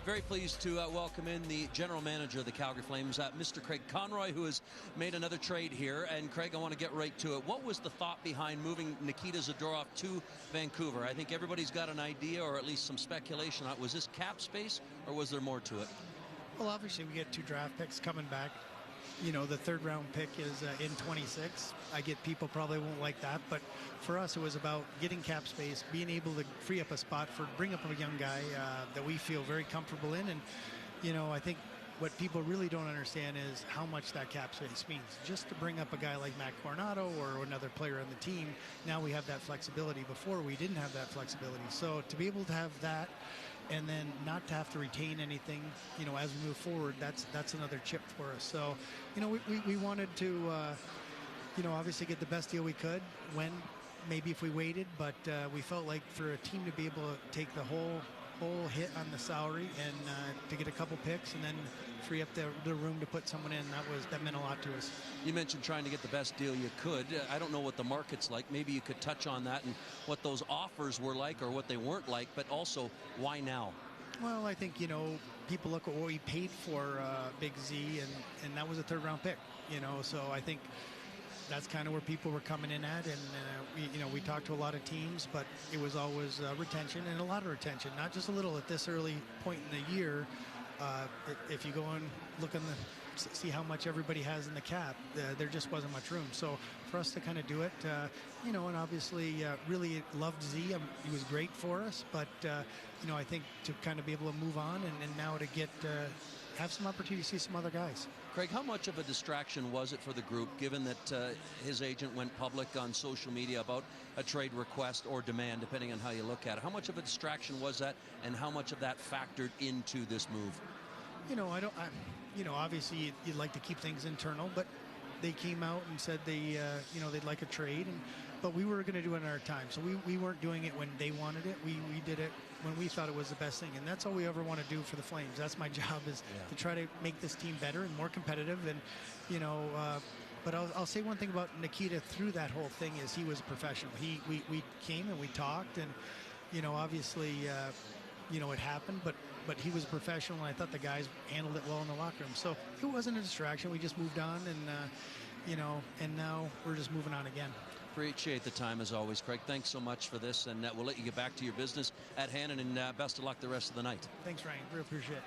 Very pleased to welcome in the general manager of the Calgary Flames, Mr. Craig Conroy, who has made another trade here. And Craig, I want to get right to it. What was the thought behind moving Nikita Zadorov to Vancouver? I think everybody's got an idea, or at least some speculation. Was this cap space, or was there more to it? Well, obviously we get 2 draft picks coming back. You know, the 3rd round pick is in 26. I get people probably won't like that, but for us it was about getting cap space, being able to free up a spot bring up a young guy that we feel very comfortable in. And, you know, I think what people really don't understand is how much that cap space means. Just to bring up a guy like Matt Coronado or another player on the team, now we have that flexibility. Before we didn't have that flexibility. So to be able to have that, and then not to have to retain anything, you know, as we move forward, that's another chip for us. So, you know, we wanted to, you know, obviously get the best deal we could when maybe if we waited, but we felt like for a team to be able to take the whole hit on the salary and to get a couple picks and then free up the room to put someone in, that meant a lot to us. You mentioned trying to get the best deal you could. I don't know what the market's like. Maybe you could touch on that and what those offers were like or what they weren't like, but also why now? Well, I think, you know, people look at what we paid for Big Z, and that was a 3rd round pick, you know, so I think that's kind of where people were coming in at, and we talked to a lot of teams, but it was always retention, and a lot of retention, not just a little at this early point in the year. If you go and look see how much everybody has in the cap, there just wasn't much room. So for us to kind of do it, you know, and obviously really loved Z. He was great for us, but you know, I think to kind of be able to move on and now to get have some opportunity to see some other guys. Craig, how much of a distraction was it for the group, given that his agent went public on social media about a trade request or demand, depending on how you look at it? How much of a distraction was that, and how much of that factored into this move? You know, you know, obviously you'd like to keep things internal, but they came out and said you know, they'd like a trade, but we were going to do it in our time. So we weren't doing it when they wanted it. We did it when we thought it was the best thing, and that's all we ever want to do for the Flames. That's my job, is to try to make this team better and more competitive. And, you know, but I'll say one thing about Nikita through that whole thing is he was a professional. We came and we talked, and, you know, obviously, you know, it happened, but he was a professional, and I thought the guys handled it well in the locker room. So it wasn't a distraction. We just moved on, and, you know, and now we're just moving on again. Appreciate the time as always, Craig. Thanks so much for this, and we'll let you get back to your business at hand, and best of luck the rest of the night. Thanks, Ryan. Really appreciate it.